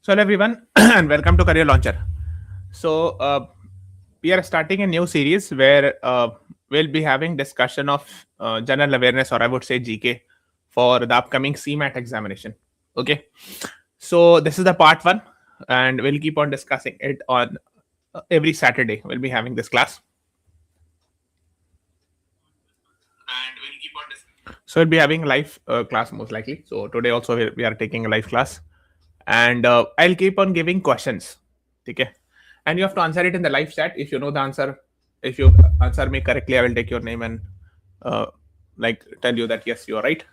So hello everyone and welcome to Career Launcher. So we are starting a new series where we'll be having discussion of general awareness, or I would say GK, for the upcoming CMAT examination. Okay, so this is the part one, and we'll keep on discussing it on every Saturday. We'll be having this class. So we'll be having live class most likely. So today also we are taking a live class, and I'll keep on giving questions. Okay, and you have to answer it in the live chat. If you know the answer, if you answer me correctly, I will take your name and like tell you that yes, you are right.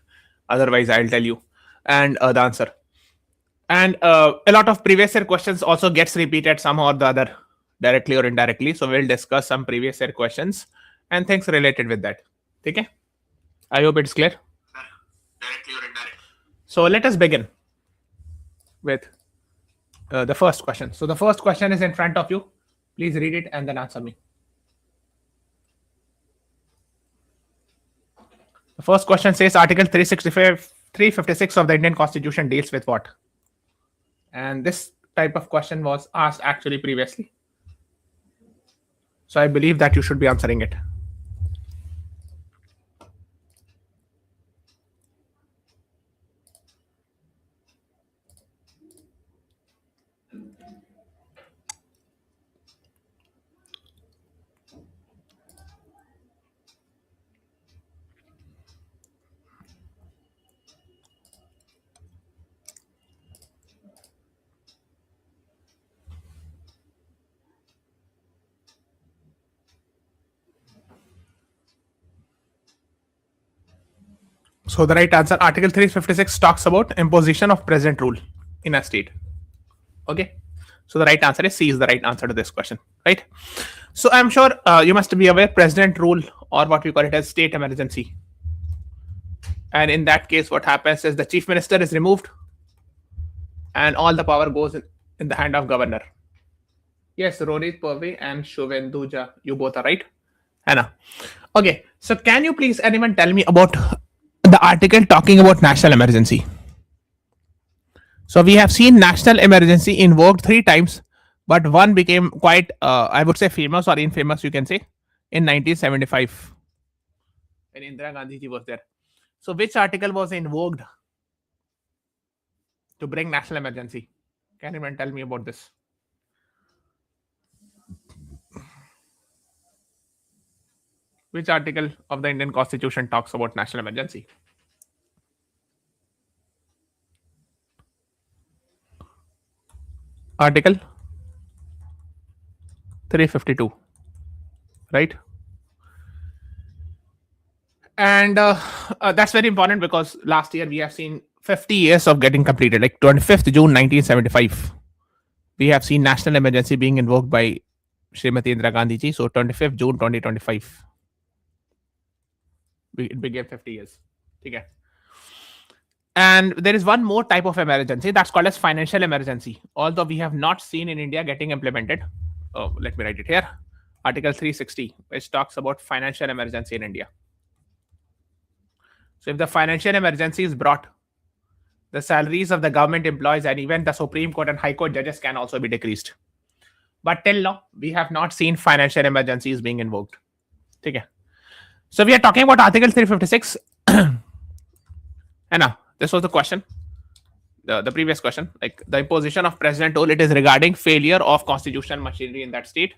Otherwise, I'll tell you and the answer. And a lot of previous year questions also gets repeated somehow or the other, directly or indirectly. So we'll discuss some previous year questions and things related with that. Okay, I hope it's clear. Directly or indirectly. So let us begin with the first question. So the first question is in front of you. Please read it and then answer me. The first question says Article 356 of the Indian Constitution deals with what? And this type of question was asked actually previously. So I believe that you should be answering it. So the right answer, Article 356 talks about imposition of present rule in a state. Okay. So the right answer is C is the right answer to this question, right? So I'm sure you must be aware president rule, or what we call it as state emergency. And in that case, what happens is the chief minister is removed and all the power goes in the hand of governor. Yes, Rohit Purve and Shuvenduja, you both are right. Anna. Okay, so can you please anyone tell me about the article talking about national emergency? So we have seen national emergency invoked 3 times, but one became quite, I would say, famous or infamous, you can say, in 1975 when Indira Gandhi ji was there. So which article was invoked to bring national emergency? Can anyone tell me about this? Which article of the Indian Constitution talks about national emergency? Article 352, right? And that's very important because last year we have seen 50 years of getting completed, like 25th June 1975. We have seen national emergency being invoked by Srimati Indira Gandhi ji. So 25th June 2025. It became 50 years. Okay. And there is one more type of emergency that's called as financial emergency. Although we have not seen in India getting implemented. Oh, let me write it here. Article 360, which talks about financial emergency in India. So if the financial emergency is brought, the salaries of the government employees and even the Supreme Court and High Court judges can also be decreased. But till now, we have not seen financial emergencies being invoked. Okay. So we are talking about Article 356. And now, this was the question. The previous question, like the imposition of president rule, it is regarding failure of constitutional machinery in that state.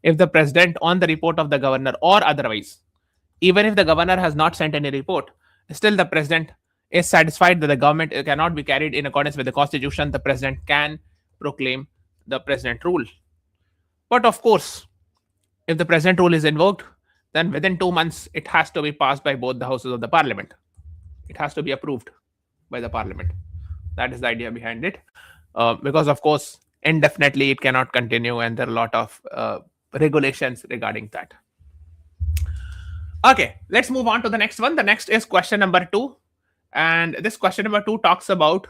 If the president, on the report of the governor or otherwise, even if the governor has not sent any report, still the president is satisfied that the government cannot be carried in accordance with the constitution, the president can proclaim the president rule. But of course, if the president rule is invoked, then within 2 months, it has to be passed by both the houses of the parliament. It has to be approved by the parliament. That is the idea behind it. Because of course, indefinitely it cannot continue, and there are a lot of regulations regarding that. Okay, let's move on to the next one. The next is question number 2. And this question number 2 talks about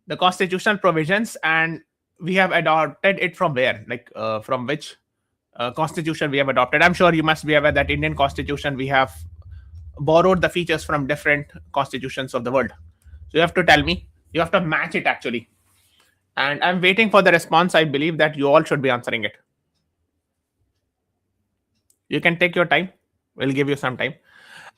the constitutional provisions, and we have adopted it from where? Like from which constitution we have adopted? I'm sure you must be aware that Indian constitution, we have borrowed the features from different constitutions of the world. So you have to tell me, you have to match it actually. And I'm waiting for the response. I believe that you all should be answering it. You can take your time. We'll give you some time.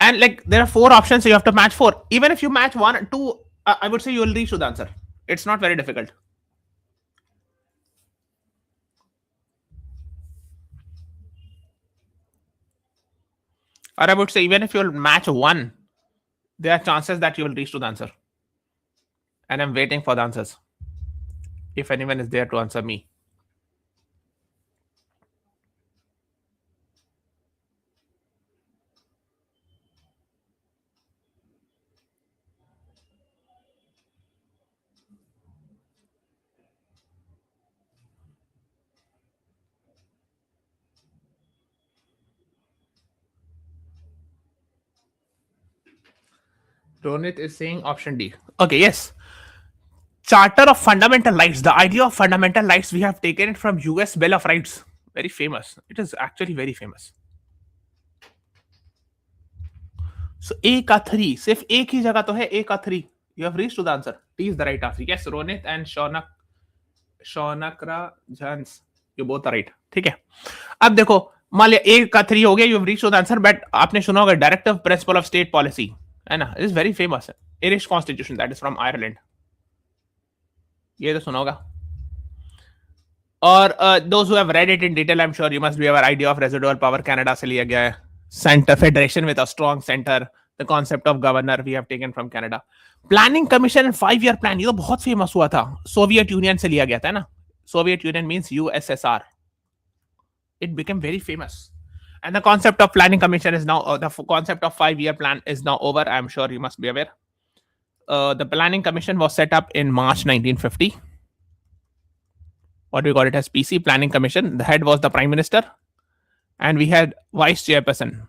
And like there are 4 options, so you have to match 4. Even if you match 1, 2, I would say you will reach to the answer. It's not very difficult. Or I would say even if you'll match 1, there are chances that you will reach to the answer. And I'm waiting for the answers. If anyone is there to answer me. Ronit is saying option D. Okay, yes. Charter of Fundamental Rights. The idea of fundamental rights, we have taken it from US Bill of Rights. Very famous. It is actually very famous. So A का 3, सिर्फ एक ही जगह तो है A का 3. You have reached to the answer. D is the right answer. Yes, Ronit and Shaunakra Jans. You both are right. ठीक है. अब देखो, मान लिया A का 3 हो गया, you have reached to the answer, but आपने सुना होगा directive principle of state policy, है ना? It is very famous. Irish Constitution, that is from Ireland. ये तो सुना होगा. और those who have read it in detail, I'm sure you must be aware idea of residual power Canada से लिया गया है. Center federation with a strong center. The concept of governor we have taken from Canada. Planning Commission and 5-year plan, ये तो बहुत famous हुआ था. Soviet union से लिया गया था ना. Soviet Union means USSR. It became very famous. And the concept of planning commission is now, the concept of 5-year plan is now over. I'm sure you must be aware. The planning commission was set up in March 1950. What we call it as PC, planning commission. The head was the prime minister. And we had vice chairperson.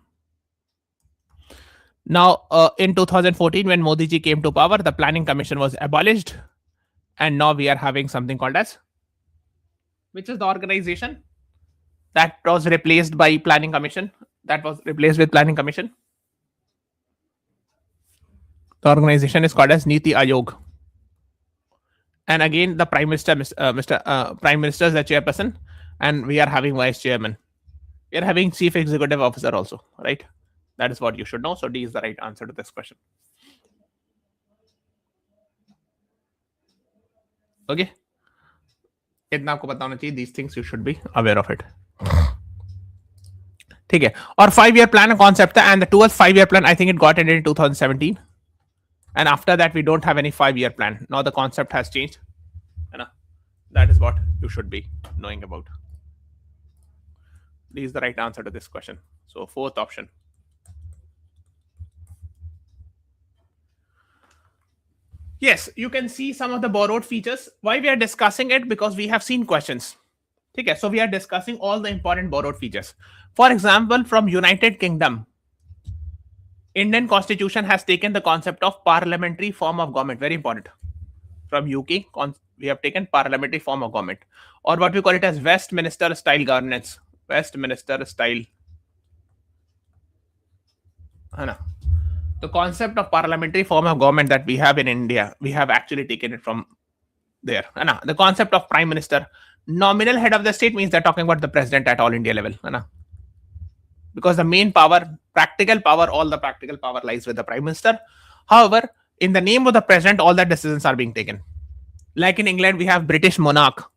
Now, in 2014, when Modi ji came to power, the planning commission was abolished. And now we are having something called as, which is the organization that was replaced by planning commission. That was replaced with planning commission. The organization is called as Niti Ayog. And again, the prime minister, prime minister is the chairperson, and we are having vice chairman. We are having chief executive officer also, right? That is what you should know. So D is the right answer to this question. Okay. इतना आपको पता होना चाहिए. These things you should be aware of it. ठीक है. और 5-year plan concept था, and the 12th 5-year plan, I think it got ended in 2017. And after that, we don't have any 5-year plan. Now the concept has changed. That is what you should be knowing about. This is the right answer to this question. So 4th option. Yes, you can see some of the borrowed features. Why we are discussing it? Because we have seen questions. Okay, so we are discussing all the important borrowed features. For example, from United Kingdom, Indian Constitution has taken the concept of parliamentary form of government. Very important. From UK, we have taken parliamentary form of government, or what we call it as Westminster style governance. Westminster style. The concept of parliamentary form of government that we have in India, we have actually taken it from there. The concept of prime minister, nominal head of the state, means they're talking about the president at all India level. Because the main power, practical power, all the practical power lies with the prime minister. However, in the name of the president, all the decisions are being taken. Like in England, we have British monarch.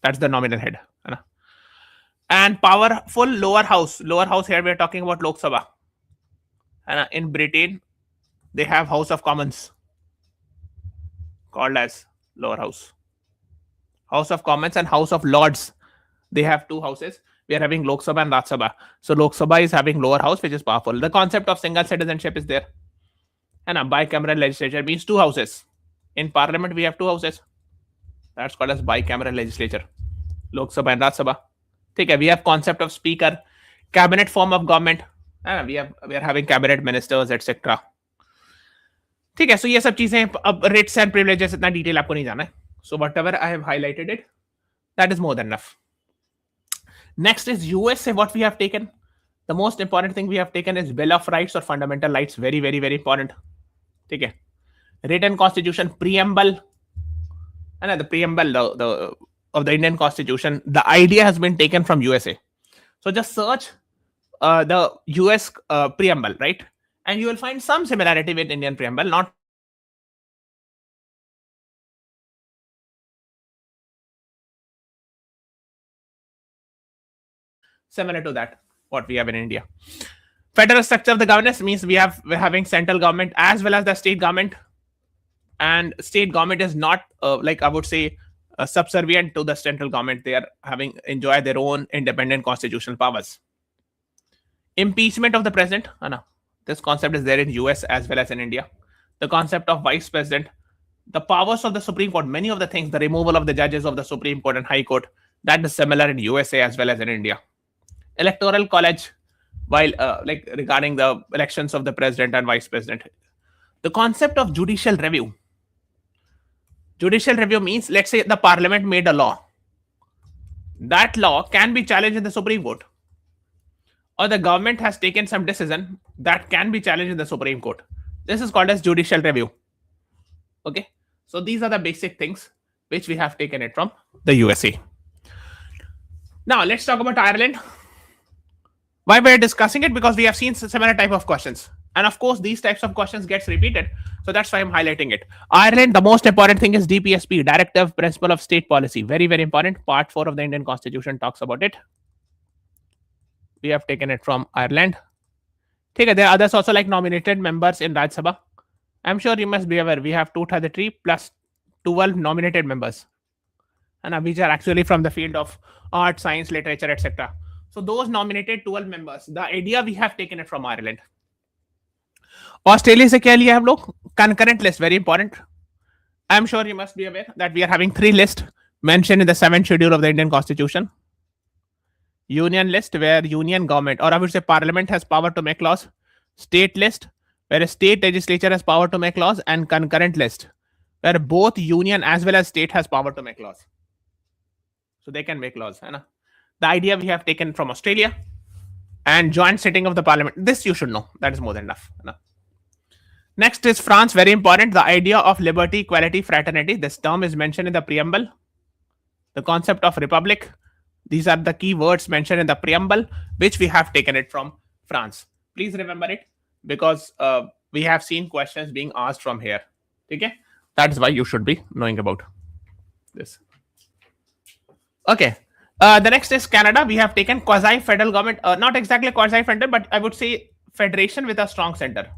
That's the nominal head. And powerful lower house. Lower house, here we are talking about Lok Sabha. In Britain, they have House of Commons, called as lower house. House of Commons and House of Lords. They have 2 houses. We are having Lok Sabha and Raj Sabha. So Lok Sabha is having lower house, which is powerful. The concept of single citizenship is there. And a bicameral legislature means 2 houses. In parliament, we have 2 houses. That's called as bicameral legislature. Lok Sabha and Raj Sabha. Okay, we have concept of speaker, cabinet form of government. We are having cabinet ministers, etc. ठीक है, so ये सब चीजें, अब rates and privileges इतना detail आपको नहीं जाना है. So whatever I have highlighted it, that is more than enough. Next is USA, what we have taken. The most important thing we have taken is Bill of Rights or Fundamental Rights. Very, very, very important. ठीक है. Written Constitution, Preamble, And the preamble of the Indian Constitution, the idea has been taken from USA. So just search the US preamble, right? And you will find some similarity with Indian preamble, not similar to that what we have in India. Federal structure of the governance means we're having central government as well as the state government, and state government is not like I would say subservient to the central government. They are having enjoy their own independent constitutional powers. Impeachment of the president, no, this concept is there in US as well as in India. The concept of vice president, the powers of the Supreme Court, many of the things, the removal of the judges of the Supreme Court and High Court, that is similar in USA as well as in India. Electoral college, while like regarding the elections of the president and vice president. The concept of judicial review. Judicial review means, let's say the parliament made a law. That law can be challenged in the Supreme Court. Or the government has taken some decision that can be challenged in the Supreme Court. This is called as judicial review. Okay. So these are the basic things which we have taken it from the USA. Now let's talk about Ireland. Why we're discussing it? Because we have seen similar type of questions. And of course, these types of questions gets repeated. So that's why I'm highlighting it. Ireland, the most important thing is DPSP, Directive Principle of State Policy. Very, very important. Part 4 of the Indian Constitution talks about it. We have taken it from Ireland. Okay, there are others also like nominated members in Rajya Sabha. I'm sure you must be aware we have 233 plus 12 nominated members, and which are actually from the field of art, science, literature, etc. So those nominated 12 members, the idea we have taken it from Ireland. Australia से क्या लिया हम लोग? Concurrent list, very important. I'm sure you must be aware that we are having 3 lists mentioned in the 7th schedule of the Indian Constitution. Union list, where union government, or I would say parliament, has power to make laws. State list, where a state legislature has power to make laws. And concurrent list, where both union as well as state has power to make laws. So they can make laws. Hai na? The idea we have taken from Australia. And joint sitting of the parliament. This you should know. That is more than enough. Hai na? Next is France, very important. The idea of liberty, equality, fraternity. This term is mentioned in the preamble. The concept of republic. These are the key words mentioned in the preamble, which we have taken it from France. Please remember it, because we have seen questions being asked from here. Okay? That is why you should be knowing about this. Okay. The next is Canada. We have taken quasi-federal government. Not exactly quasi-federal, but I would say federation with a strong center.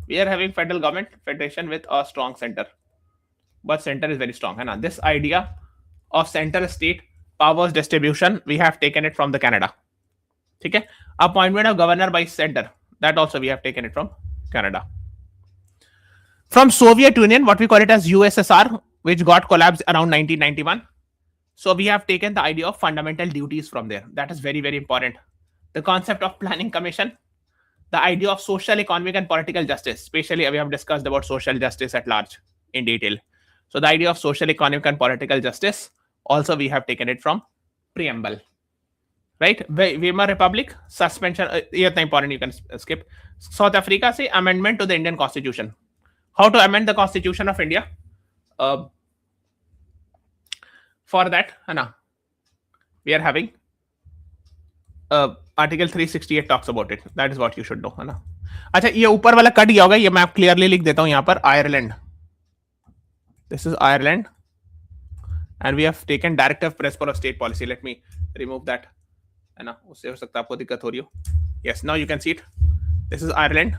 We are having federal government, federation with a strong center. But center is very strong. Hai? This idea of center-state powers distribution, we have taken it from the Canada. Okay? Appointment of governor by center, that also we have taken it from Canada. From Soviet Union, what we call it as USSR, which got collapsed around 1991. So we have taken the idea of fundamental duties from there. That is very, very important. The concept of planning commission, the idea of social, economic, and political justice. Especially, we have discussed about social justice at large in detail. So the idea of social, economic, and political justice, also we have taken it from preamble. Right? Weimar Republic, suspension, important, you can skip. South Africa, say amendment to the Indian Constitution. How to amend the Constitution of India? For that, we are having Article 368 talks about it. That is what you should know. अच्छा, ये ऊपर वाला cut गया होगा, ये मैं clearly लिख देता हूं यहाँ पर. Ireland. This is Ireland. And we have taken Directive Principle of State Policy. Let me remove that. है ना, उससे हो सकता है आपको दिक्कत हो रही हो. Yes, now you can see it. This is Ireland.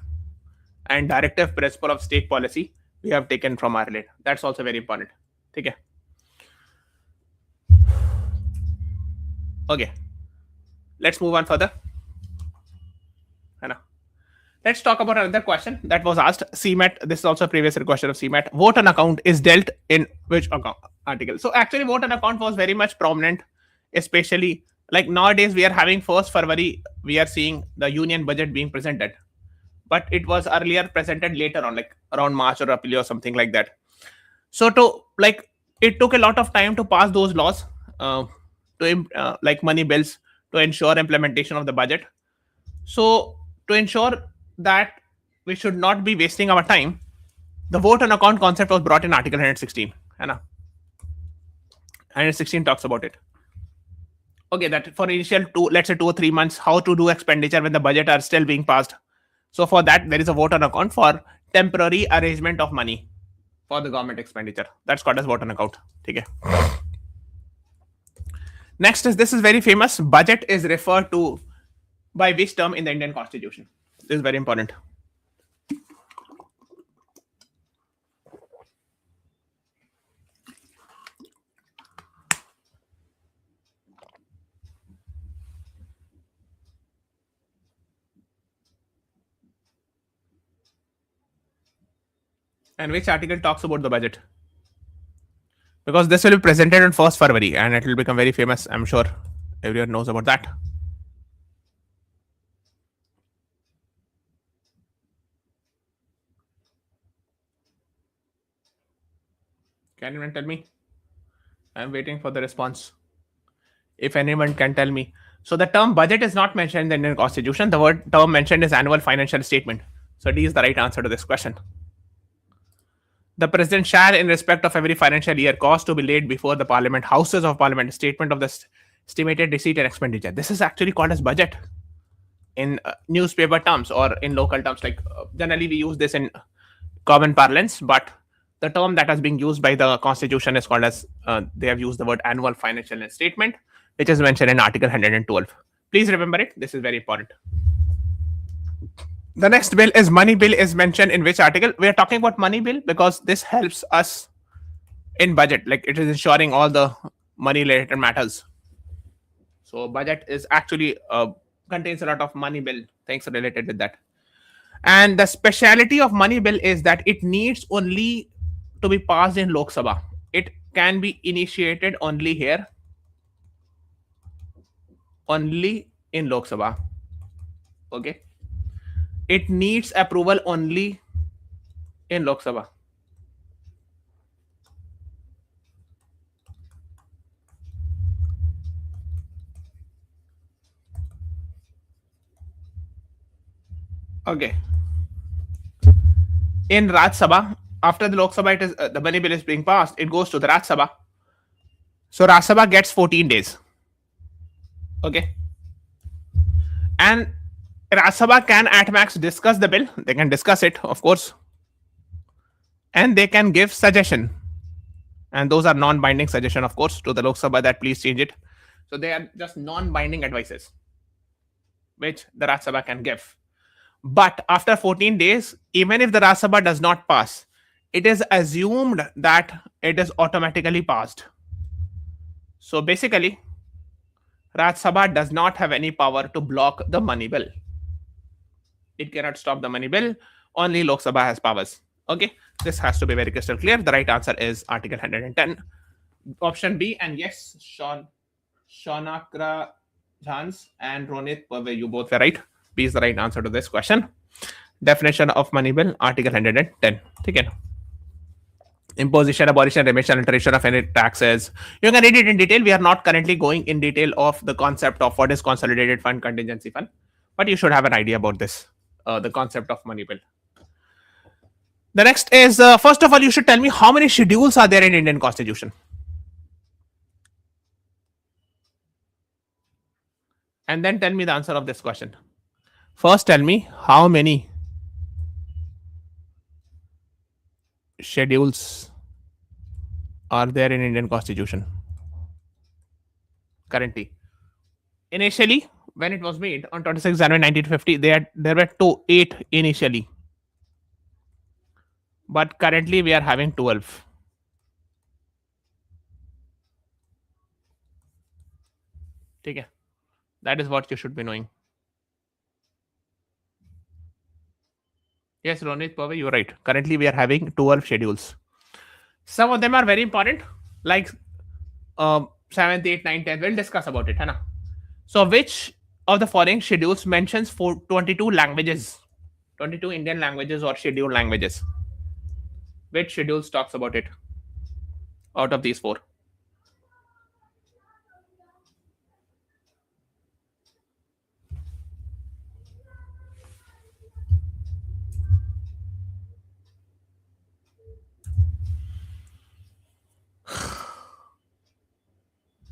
And Directive Principle of State Policy we have taken from Ireland. That's also very important. ठीक है. Okay. Let's move on further. Let's talk about another question that was asked. CMAT, this is also a previous question of CMAT. Vote on account is dealt in which account, article? So actually vote on account was very much prominent, especially like nowadays we are having 1st February, we are seeing the union budget being presented. But it was earlier presented later on, like around March or April or something like that. So to like, it took a lot of time to pass those laws, like money bills, to ensure implementation of the budget. So to ensure that we should not be wasting our time, the vote on account concept was brought in Article 116. है ना, and 16 talks about it. Okay, that for initial let's say 2 or 3 months, how to do expenditure when the budget are still being passed. So for that, there is a vote on account for temporary arrangement of money for the government expenditure. That's called as vote on account. Okay. Next is, this is very famous. Budget is referred to by which term in the Indian Constitution? This is very important. And which article talks about the budget? Because this will be presented on 1st February and it will become very famous. I'm sure everyone knows about that. Can anyone tell me? I'm waiting for the response. If anyone can tell me. So the term budget is not mentioned in the Indian Constitution. The word term mentioned is annual financial statement. So D is the right answer to this question. The president shall, in respect of every financial year, cause to be laid before the parliament, houses of parliament, statement of the estimated receipt and expenditure. This is actually called as budget in newspaper terms or in local terms. Like generally we use this in common parlance, but the term that has been used by the constitution is called as, they have used the word annual financial statement, which is mentioned in Article 112. Please remember it. This is very important. The next bill is money bill. Is mentioned in which article? We are talking about money bill because this helps us in budget. Like it is ensuring all the money related matters. So budget is actually contains a lot of money bill things related with that. And the speciality of money bill is that it needs only to be passed in Lok Sabha. It can be initiated only here, only in Lok Sabha. Okay. It needs approval only in Lok Sabha. Okay. In Raj Sabha, after the Lok Sabha, it is the money bill is being passed. It goes to the Raj Sabha. So Raj Sabha gets 14 days. Okay. And Raj Sabha can at max discuss the bill. They can discuss it, of course, and they can give suggestion. And those are non-binding suggestion, of course, to the Lok Sabha that please change it. So they are just non-binding advices, which the Raj Sabha can give. But after 14 days, even if the Raj Sabha does not pass, it is assumed that it is automatically passed. So basically, Raj Sabha does not have any power to block the money bill. It cannot stop the money bill. Only Lok Sabha has powers. Okay, this has to be very crystal clear. The right answer is Article 110, option B. And yes, Shonakra Jhans and Ronit, you both were right. B is the right answer to this question. Definition of money bill, Article 110. Okay. Imposition, abolition, remission, alteration of any taxes. You can read it in detail. We are not currently going in detail of the concept of what is consolidated fund, contingency fund, but you should have an idea about this, the concept of money bill. The next is, first of all, you should tell me how many schedules are there in Indian Constitution. And then tell me the answer of this question. First, tell me how many schedules are there in Indian Constitution currently. Initially, when it was made on 26 January 1950, there were 8 initially. But currently we are having 12. Okay. That is what you should be knowing. Yes, Ronit Pave, you're right. Currently we are having 12 schedules. Some of them are very important, like 7th, 8th, 9th, 10th. We'll discuss about it. Hai na? So which of the following schedules mentions 22 languages? 22 Indian languages or scheduled languages. Which schedules talks about it out of these 4?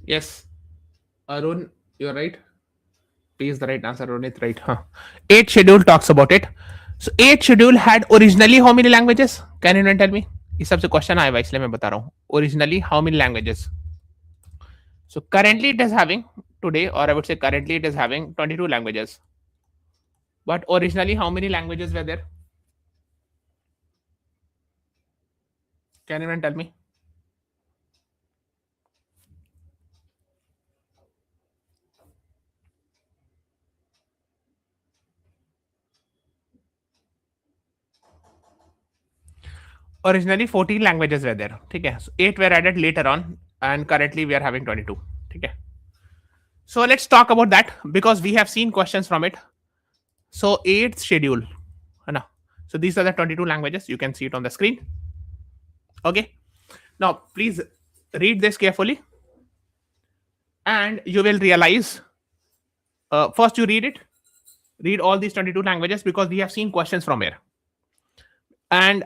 Yes, Arun, you're right. P is the right answer. Ronit, right? Huh. 8th schedule talks about it. So 8th schedule had originally how many languages? Can anyone tell me? इस सबसे question आया हुआ इसलिए मैं बता रहा हूँ. Originally how many languages? So currently it is having today, or I would say currently it is having 22 languages. But originally how many languages were there? Can anyone tell me? Originally 14 languages were there. Okay, so 8 were added later on, and currently we are having 22. Okay. So let's talk about that because we have seen questions from it. So 8th schedule. So these are the 22 languages. You can see it on the screen. Okay. Now please read this carefully, and you will realize. First, you read it. Read all these 22 languages because we have seen questions from here. And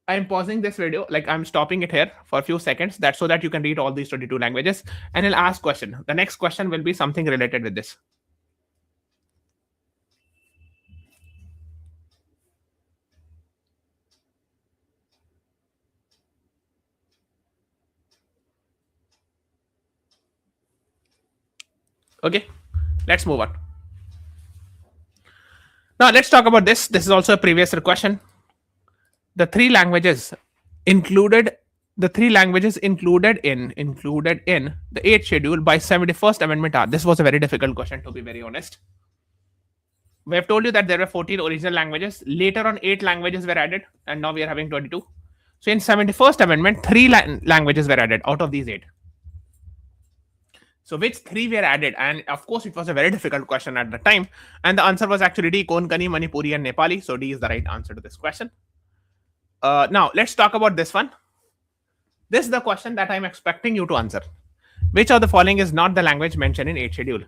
I'm pausing this video, like I'm stopping it here for a few seconds. That's so that you can read all these 22 languages, and I'll ask question. The next question will be something related with this. Okay, let's move on. Now let's talk about this. This is also a previous year question. The three languages included in the 8th schedule by 71st amendment are. This was a very difficult question, to be very honest. We have told you that there were 14 original languages. Later on 8 languages were added, and now we are having 22. So in 71st amendment 3 languages were added out of these 8. So which 3 were added? And of course it was a very difficult question at the time, and the answer was actually D, Konkani, Manipuri and Nepali. So D is the right answer to this question. Now let's talk about this one. This is the question that I'm expecting you to answer. Which of the following is not the language mentioned in 8th schedule?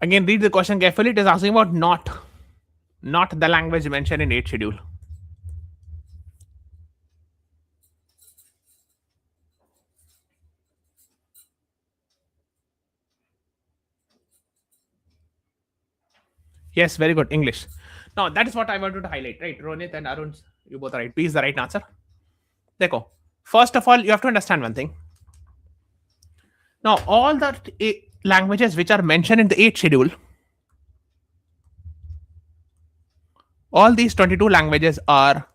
Again, read the question carefully. It is asking about not the language mentioned in 8th schedule. Yes, very good. English. Now, that is what I wanted to highlight, right? Ronit and Arun, you both are right. P is the right answer. Dekho. First of all, you have to understand one thing. Now, all the languages which are mentioned in the 8th schedule, all these 22 languages are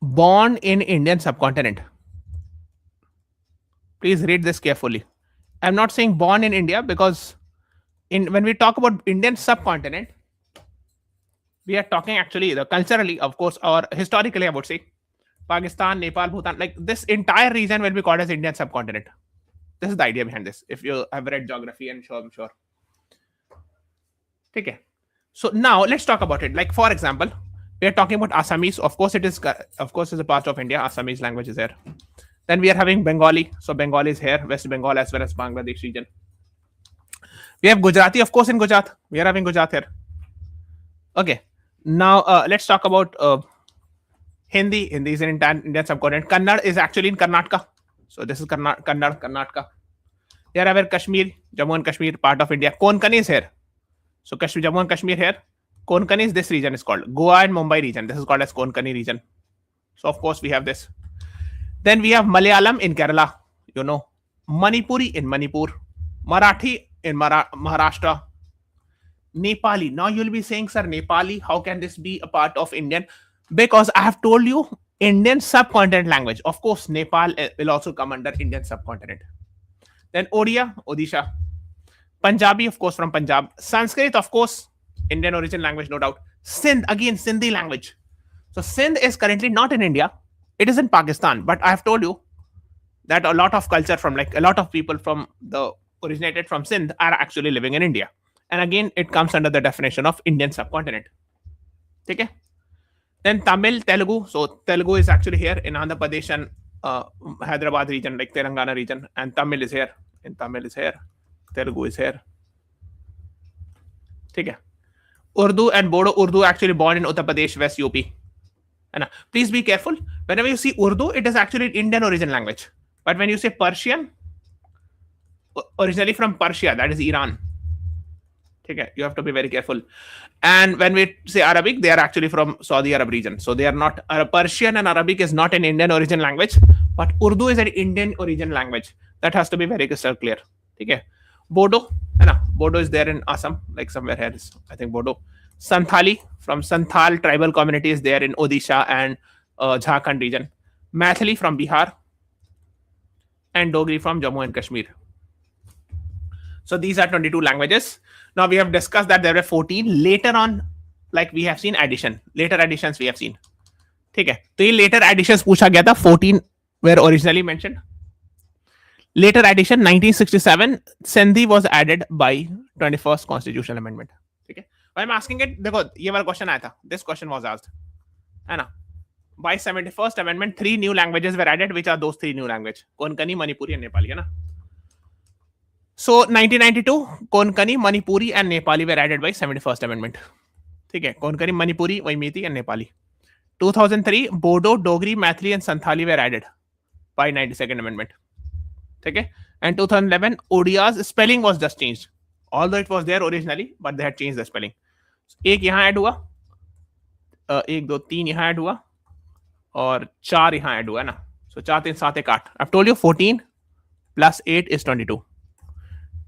born in Indian subcontinent. Please read this carefully. I'm not saying born in India because when we talk about Indian subcontinent, we are talking actually the culturally, of course, or historically, I would say, Pakistan, Nepal, Bhutan, like this entire region will be called as Indian subcontinent. This is the idea behind this. If you have read geography, and I'm sure. Okay. So now let's talk about it. Like for example, we are talking about Assamese. Of course, is a part of India. Assamese language is there. Then we are having Bengali. So Bengali is here, West Bengal as well as Bangladesh region. We have Gujarati, of course, in Gujarat. We are having Gujarat here. Okay. Now let's talk about Hindi. Hindi is in Indian subcontinent. Kannada is actually in Karnataka. So this is Kannada, Karnataka. Here I have Kashmir, Jammu and Kashmir, part of India. Konkani is here. So Jammu and Kashmir here. Konkani is this region is called. Goa and Mumbai region. This is called as Konkani region. So of course we have this. Then we have Malayalam in Kerala. You know, Manipuri in Manipur, Marathi in Maharashtra, Nepali. Now you'll be saying, sir, Nepali, how can this be a part of Indian? Because I have told you Indian subcontinent language. Of course, Nepal will also come under Indian subcontinent. Then Odia, Odisha. Punjabi, of course, from Punjab. Sanskrit, of course, Indian origin language, no doubt. Sindh, again, Sindhi language. So Sindh is currently not in India. It is in Pakistan. But I have told you that a lot of culture from, like a lot of people from originated from Sindh are actually living in India. and again it comes under the definition of Indian subcontinent. Okay. Then Tamil, Telugu. So Telugu is actually here in Andhra Pradesh and Hyderabad region, like Telangana region, and Tamil is here. And Tamil is here. Telugu is here. Okay. Urdu and Bodo. Urdu actually born in Uttar Pradesh, West UP. And please be careful. Whenever you see Urdu, it is actually Indian origin language. But when you say Persian, originally from Persia, that is Iran. Okay, you have to be very careful. And when we say Arabic, they are actually from Saudi Arab region. So they are not, Persian and Arabic is not an Indian origin language, but Urdu is an Indian origin language. That has to be very crystal clear. Okay. Bodo, Bodo is there in Assam, like somewhere here is, I think, Bodo. Santhali, from Santhal tribal community, is there in Odisha and Jharkhand region. Mathili from Bihar, and Dogri from Jammu and Kashmir. So these are 22 languages. Now we have discussed that there were 14. Later on, like we have seen addition. Later additions we have seen. ठीक है, तो ये later additions पूछा गया था. 14 were originally mentioned. Later addition 1967, Sindhi was added by 21st Constitutional Amendment. ठीक है, I'm asking it. देखो ये वाला क्वेश्चन आया था. This question was asked. है ना? By 71st Amendment, 3 new languages were added. Which are those 3 new languages? Konkani, Manipuri, and Nepali. है ना? So 1992, Konkani, Manipuri, and Nepali were added by 71st Amendment. ठीक है, Konkani, Manipuri, Vaimiti, and Nepali. 2003, Bodo, Dogri, Mathili, and Santhali were added by 92nd Amendment. Okay, and 2011, Odia's spelling was just changed. Although it was there originally, but they had changed the spelling. एक यहाँ add हुआ, 1 2 3 यहाँ add हुआ, और 4 यहाँ add हुआ ना. So 4 3 7 1 8. I've told you 14 plus 8 is 22.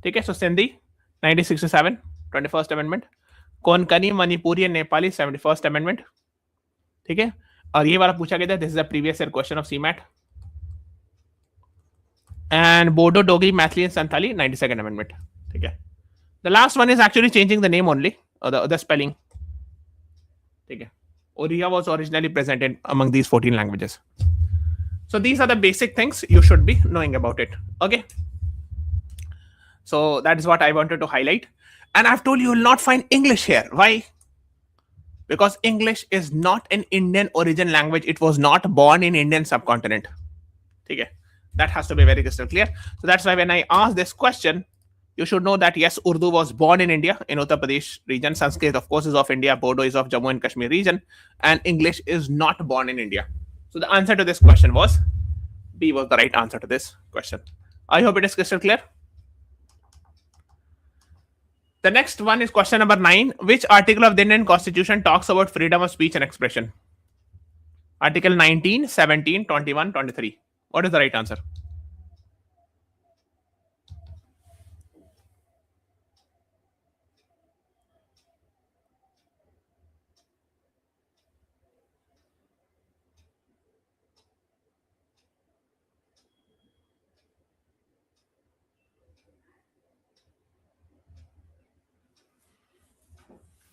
ठीक है, so Sindhi 1967, 21st Amendment. Konkani, Manipuri, and Nepali 71st Amendment. ठीक है, और ये वाला पूछा गया था. This is a previous year question of CMAT. And Bodo, Dogri, Mathili, and Santhali 92nd Amendment. ठीक है, the last one is actually changing the name only, or the spelling. ठीक है, Oriya was originally presented among these 14 languages. So these are the basic things you should be knowing about it. Okay, so that is what I wanted to highlight. And I've told you will not find English here. Why? Because English is not an Indian origin language. It was not born in Indian subcontinent. Okay, that has to be very crystal clear. So that's why when I ask this question, you should know that yes, Urdu was born in India, in Uttar Pradesh region. Sanskrit, of course, is of India. Bodo is of Jammu and Kashmir region. And English is not born in India. So the answer to this question was B was the right answer to this question. I hope it is crystal clear. The next one is question number 9. Which article of the Indian Constitution talks about freedom of speech and expression? Article 19, 17, 21, 23. What is the right answer?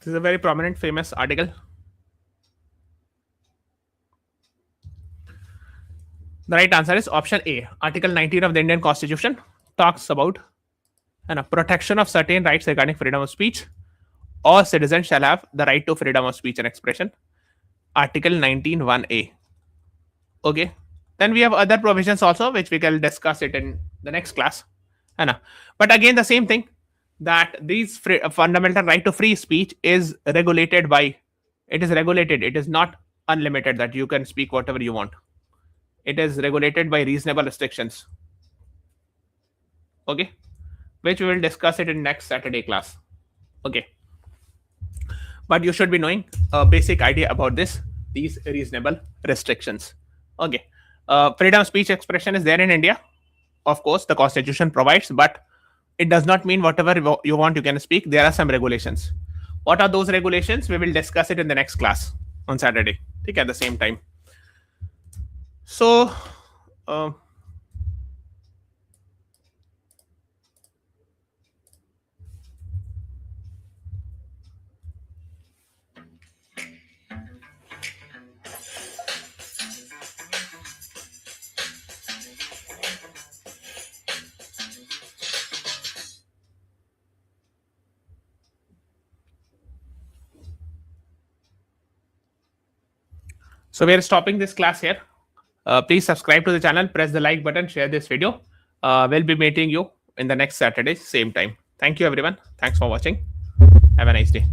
This is a very prominent, famous article. The right answer is option A. Article 19 of the Indian Constitution talks about protection of certain rights regarding freedom of speech. All citizens shall have the right to freedom of speech and expression. Article 19(1)(a). Okay. Then we have other provisions also, which we can discuss it in the next class. But again, the same thing, that these fundamental right to free speech is regulated by, it is regulated. It is not unlimited that you can speak whatever you want. It is regulated by reasonable restrictions. Okay, which we will discuss it in next Saturday class. Okay, but you should be knowing a basic idea about these reasonable restrictions. Okay, freedom of speech expression is there in India. Of course, the Constitution provides, but it does not mean whatever you want you can speak. There are some regulations. What are those regulations? We will discuss it in the next class on Saturday. Okay, at the same time. So, So we are stopping this class here. Please subscribe to the channel, press the like button, share this video. We'll be meeting you in the next Saturday, same time. Thank you, everyone. Thanks for watching. Have a nice day.